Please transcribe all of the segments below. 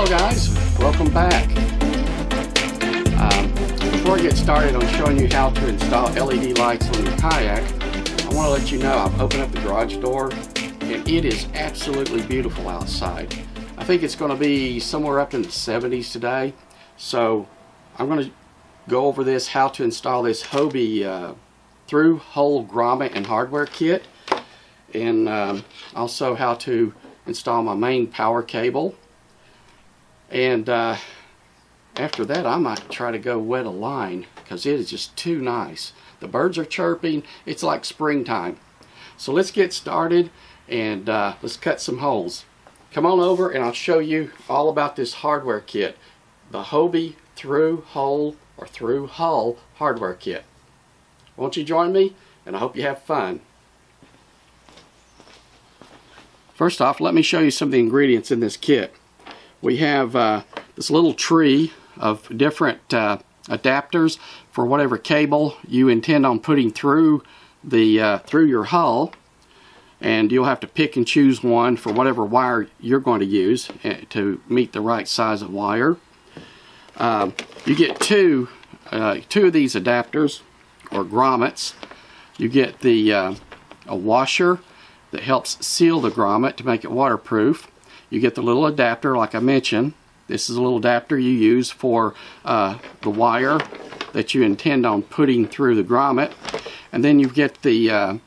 guys, welcome back. Before I get started on showing you how to install LED lights on your kayak, I want to let you know I've opened up the garage door and it is absolutely beautiful outside. I think it's going to be somewhere up in the 70s today, so I'm going to go over this, how to install this Hobie Thru Hole grommet and hardware kit, and also how to install my main power cable. And after that I might try to go wet a line because it is just too nice. The birds are chirping, it's like springtime. So let's get started and let's cut some holes. Come on over and I'll show you all about this hardware kit, the Hobie Thru Hole or Thru Hull hardware kit. Won't you join me? And I hope you have fun. First off, let me show you some of the ingredients in this kit. We have this little tree of different adapters for whatever cable you intend on putting through your hull, and you'll have to pick and choose one for whatever wire you're going to use to meet the right size of wire. You get two of these adapters or grommets. You get a washer that helps seal the grommet to make it waterproof. You get the little adapter like I mentioned. This is a little adapter you use for the wire that you intend on putting through the grommet. And then you get I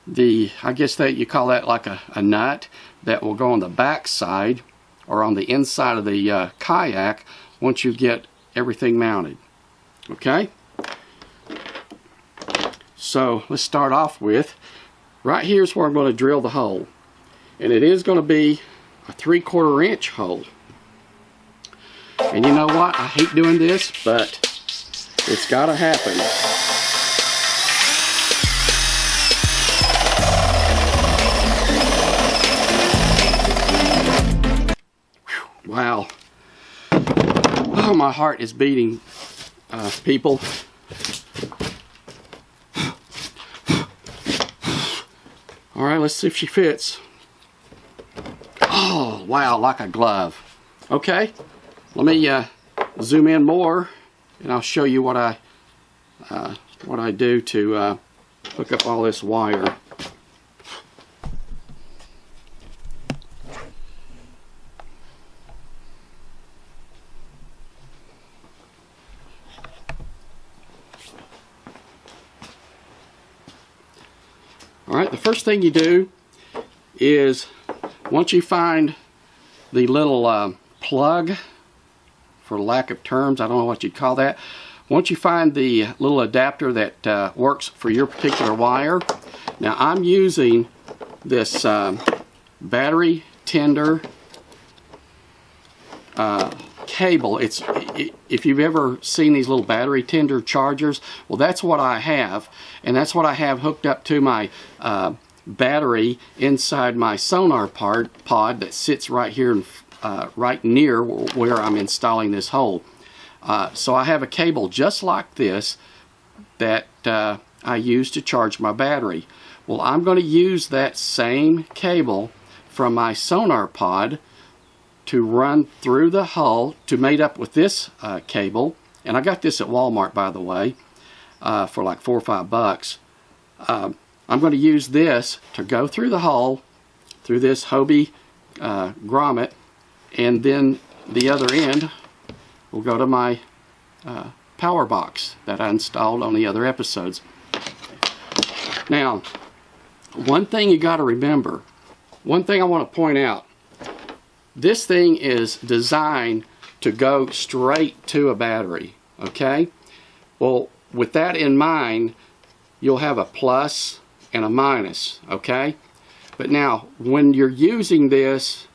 guess that you call that like a nut that will go on the back side or on the inside of the kayak once you get everything mounted. Okay? So let's start off with, right here's where I'm going to drill the hole. And it is going to be a 3/4 inch hole. And you know what? I hate doing this, but it's got to happen. Whew, wow. Oh, my heart is beating, people. All right, let's see if she fits. Oh, wow, like a glove. Okay, let me zoom in more and I'll show you what I do to hook up all this wire. Alright, the first thing you do is, once you find the little plug, for lack of terms, I don't know what you'd call that. Once you find the little adapter that works for your particular wire. Now I'm using this battery tender cable. If you've ever seen these little battery tender chargers, well, that's what I have, and that's what I have hooked up to my battery inside my sonar pod that sits right here, right near where I'm installing this hole. So I have a cable just like this that I use to charge my battery. Well, I'm going to use that same cable from my sonar pod to run through the hull to mate up with this cable. And I got this at Walmart, by the way, for like $4 or $5. I'm going to use this to go through the hull, through this Hobie grommet, and then the other end will go to my power box that I installed on the other episodes. Now, one thing you got to remember, one thing I want to point out, this thing is designed to go straight to a battery, okay? Well, with that in mind, you'll have a plus and a minus, okay? But now, when you're using this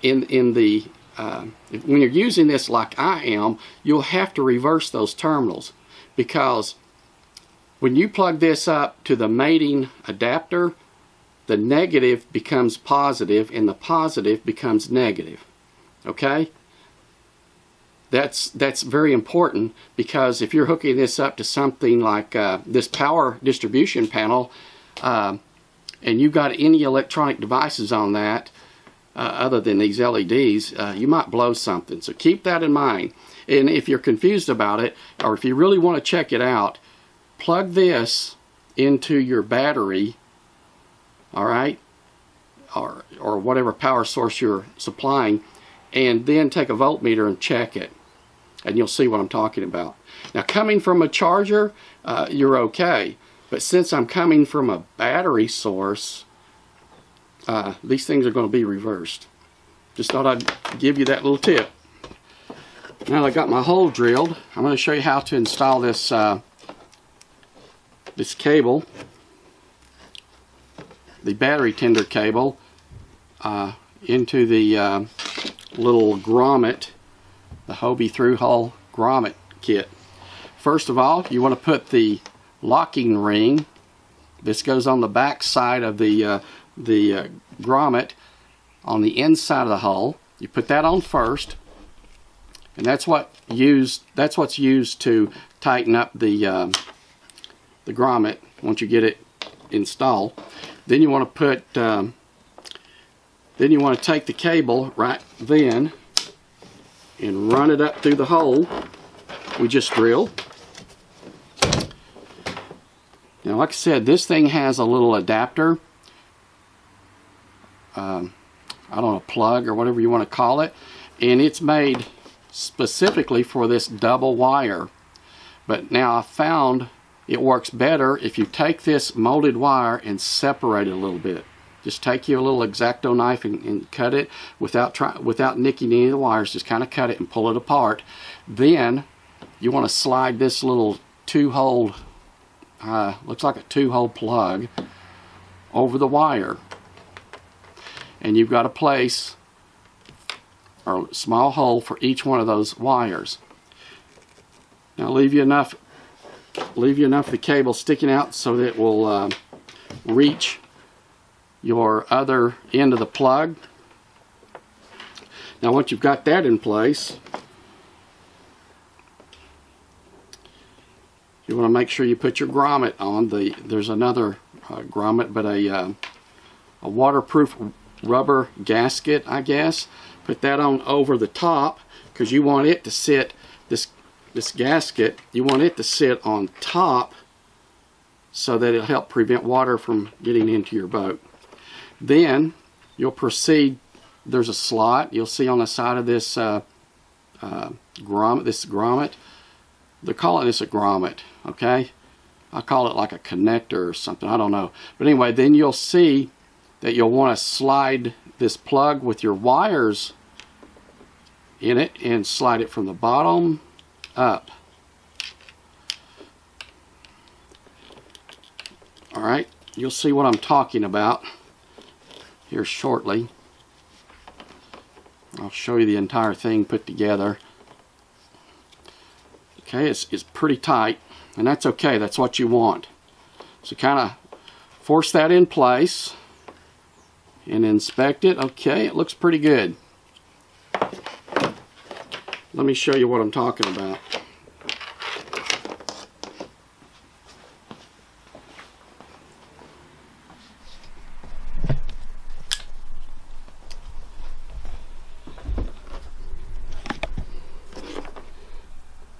when you're using this like I am, you'll have to reverse those terminals, because when you plug this up to the mating adapter, the negative becomes positive and the positive becomes negative. Okay? That's very important, because if you're hooking this up to something like this power distribution panel, and you've got any electronic devices on that, other than these LEDs, you might blow something. So keep that in mind. And if you're confused about it, or if you really want to check it out, plug this into your battery, all right, or whatever power source you're supplying, and then take a voltmeter and check it, and you'll see what I'm talking about. Now, coming from a charger, you're okay, but since I'm coming from a battery source, these things are going to be reversed. Just thought I'd give you that little tip. Now that I got my hole drilled, I'm going to show you how to install this this cable, the battery tender cable, into the little grommet, the Hobie Thru Hole grommet kit. First of all, you want to put the locking ring. This goes on the back side of the grommet on the inside of the hole. You put that on first, and that's what's used to tighten up the grommet once you get it installed. Then you want to put take the cable right then and run it up through the hole we just drilled. Now, like I said, this thing has a little adapter, I don't know, plug or whatever you want to call it, and it's made specifically for this double wire. But now I found it works better if you take this molded wire and separate it a little bit. Just take you a little X-Acto knife and cut it without nicking any of the wires. Just kind of cut it and pull it apart. Then you want to slide this little two-hole, looks like a two-hole plug, over the wire. And you've got a place, or a small hole for each one of those wires. Now leave you enough of the cable sticking out so that it will reach your other end of the plug. Now once you've got that in place, you want to make sure you put your grommet on. There's another grommet, but a waterproof rubber gasket, I guess. Put that on over the top, because you want it to sit, this gasket, you want it to sit on top so that it'll help prevent water from getting into your boat. Then you'll proceed, there's a slot you'll see on the side of this grommet. They're calling this a grommet, okay? I call it like a connector or something, I don't know. But anyway, then you'll see that you'll want to slide this plug with your wires in it and slide it from the bottom up. Alright, you'll see what I'm talking about here shortly. I'll show you the entire thing put together. Okay, it's pretty tight, and that's okay, that's what you want. So kind of force that in place and inspect it. Okay, it looks pretty good. Let me show you what I'm talking about.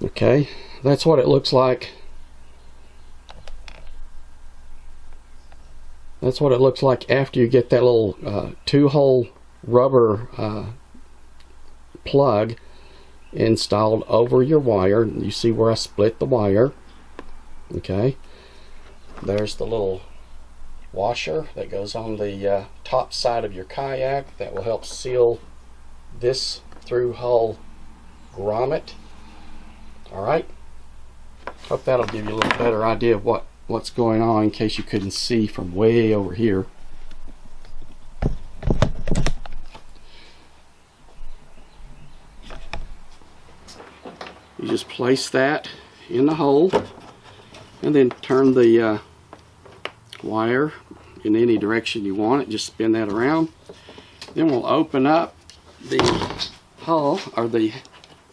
Okay, that's what it looks like. That's what it looks like after you get that little two-hole rubber plug installed over your wire. You see where I split the wire. Okay, there's the little washer that goes on the top side of your kayak that will help seal this through hole grommet. Alright, hope that'll give you a little better idea of what's going on in case you couldn't see from way over here. You just place that in the hole and then turn the wire in any direction you want it. Just spin that around. Then we'll open up the hull, or the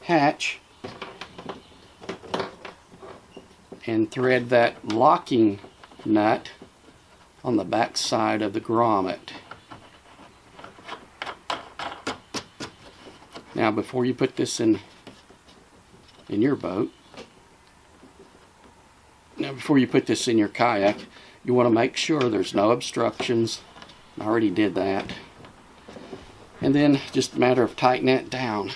hatch, and thread that locking nut on the back side of the grommet. Now before you put this in your boat, now before you put this in your kayak, you want to make sure there's no obstructions. I already did that. And then just a matter of tightening it down.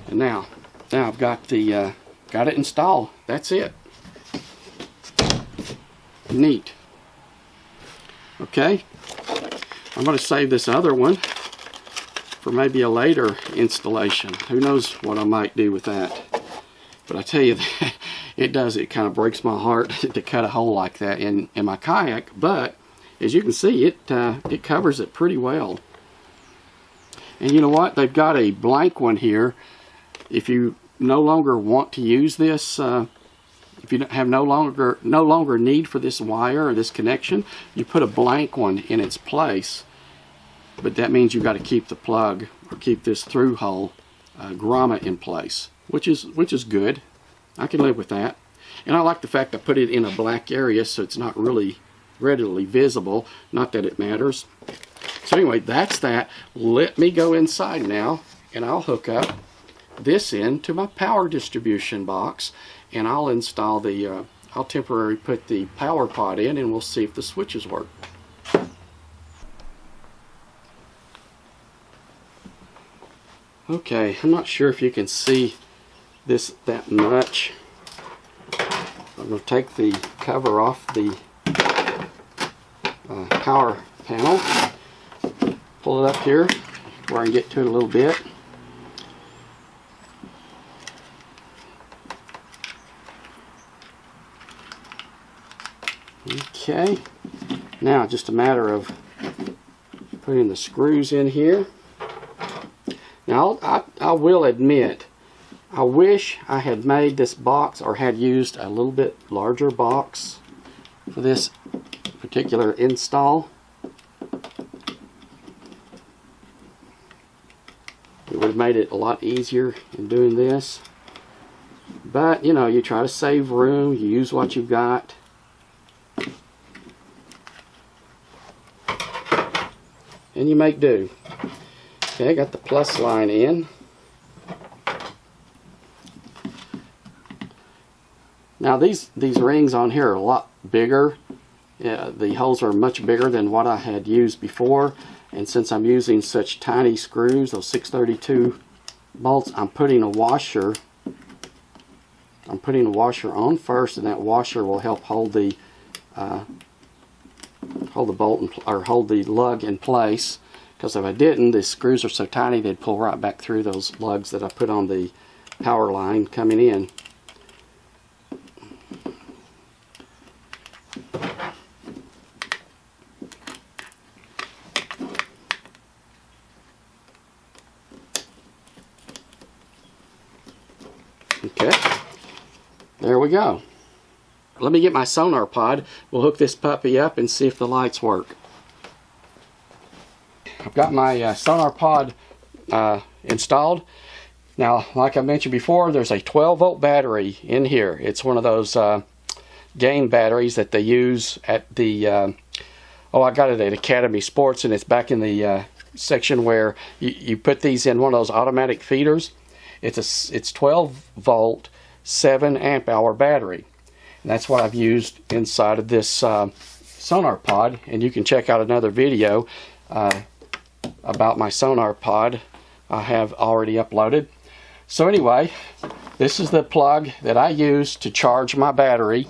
And now I've got the got it installed. That's it. Neat. Okay, I'm going to save this other one for maybe a later installation. Who knows what I might do with that. But I tell you that it kind of breaks my heart to cut a hole like that in my kayak. But as you can see, it covers it pretty well. And you know what? They've got a blank one here. If you no longer want to use this, if you have no longer need for this wire or this connection, you put a blank one in its place. But that means you've got to keep the plug or keep this through hole grommet in place, which is good. I can live with that. And I like the fact I put it in a black area so it's not really readily visible. Not that it matters. So anyway, that's that. Let me go inside now and I'll hook up this into my power distribution box, and I'll install the I'll temporarily put the power pod in, and we'll see if the switches work. Okay, I'm not sure if you can see this that much. I'm going to take the cover off the power panel, pull it up here where I can get to it a little bit. Okay, now just a matter of putting the screws in here. Now I will admit, I wish I had made this box or had used a little bit larger box for this particular install. It would have made it a lot easier in doing this. But you know, you try to save room, you use what you've got. And you make do. Okay, I got the plus line in. Now these rings on here are a lot bigger. The holes are much bigger than what I had used before. And since I'm using such tiny screws, those 632 bolts, I'm putting a washer on first, and that washer will help hold the bolt or hold the lug in place, because if I didn't, the screws are so tiny they'd pull right back through those lugs that I put on the power line coming in. Okay, there we go. Let me get my sonar pod. We'll hook this puppy up and see if the lights work. I've got my sonar pod installed. Now, like I mentioned before, there's a 12-volt battery in here. It's one of those game batteries that they use at the, I got it at Academy Sports, and it's back in the section where you put these in one of those automatic feeders. It's 12-volt, 7-amp-hour battery. And that's what I've used inside of this sonar pod, and you can check out another video about my sonar pod I have already uploaded. So anyway, this is the plug that I use to charge my battery.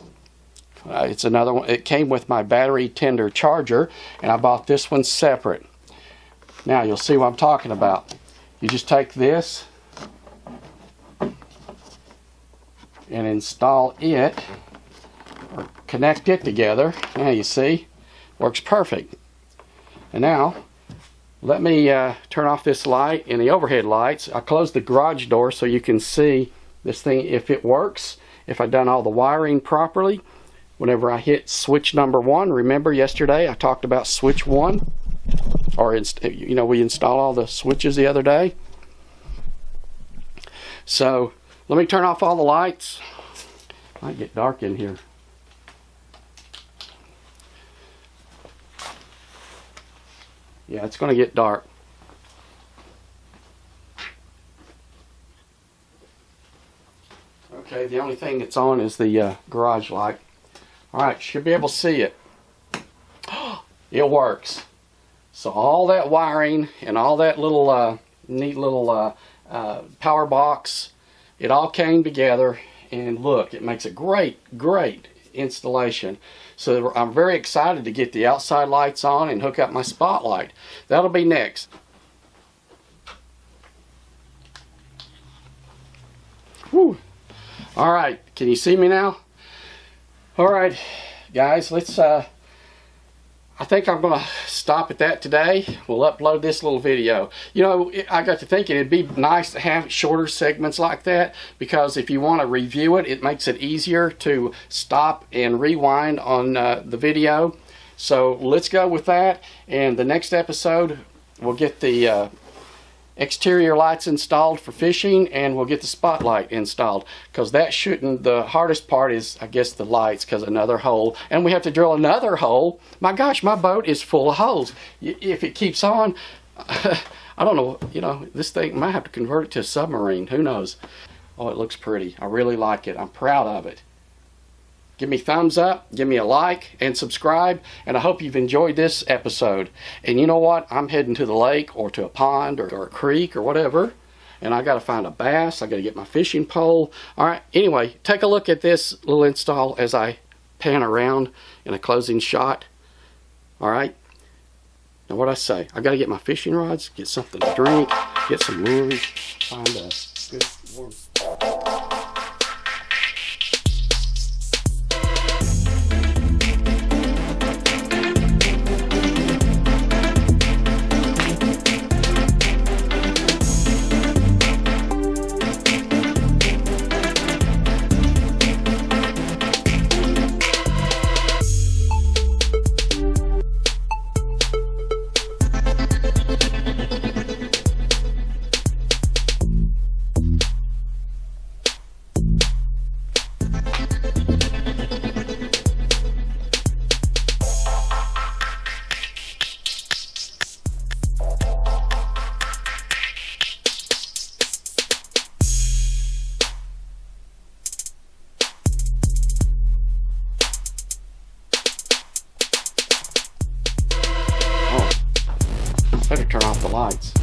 It's another one. It came with my battery tender charger, and I bought this one separate. Now you'll see what I'm talking about. You just take this and install it, or connect it together. Now you see, works perfect. And now let me turn off this light and the overhead lights. I closed the garage door so you can see this thing, if it works, if I've done all the wiring properly. Whenever I hit switch number 1, remember yesterday I talked about switch 1, or you know, we installed all the switches the other day. So let me turn off all the lights. Might get dark in here. Yeah, it's going to get dark. the only thing that's on is the garage light. Alright, should be able to see it. It works. So all that wiring and all that little neat little power box, it all came together, and look, it makes a great installation. So I'm very excited to get the outside lights on and hook up my spotlight. That'll be next. Whew. All right, can you see me now? All right, guys, let's I think I'm gonna stop at that today. We'll upload this little video. You know, I got to thinking it'd be nice to have shorter segments like that, because if you want to review it, it makes it easier to stop and rewind on the video. So let's go with that, and the next episode we'll get the exterior lights installed for fishing, and we'll get the spotlight installed, because that shouldn't, the hardest part is, I guess, the lights, because another hole, and we have to drill another hole. My gosh, my boat is full of holes. If it keeps on, I don't know, you know, this thing might have to convert it to a submarine, who knows. Oh, it looks pretty. I really like it. I'm proud of it. Give me a thumbs up, give me a like, and subscribe, and I hope you've enjoyed this episode. And you know what? I'm heading to the lake, or to a pond, or a creek, or whatever, and I got to find a bass. I got to get my fishing pole. All right, anyway, take a look at this little install as I pan around in a closing shot. All right, now what I say, I got to get my fishing rods, get something to drink, get some lures, find a good warm. Better turn off the lights.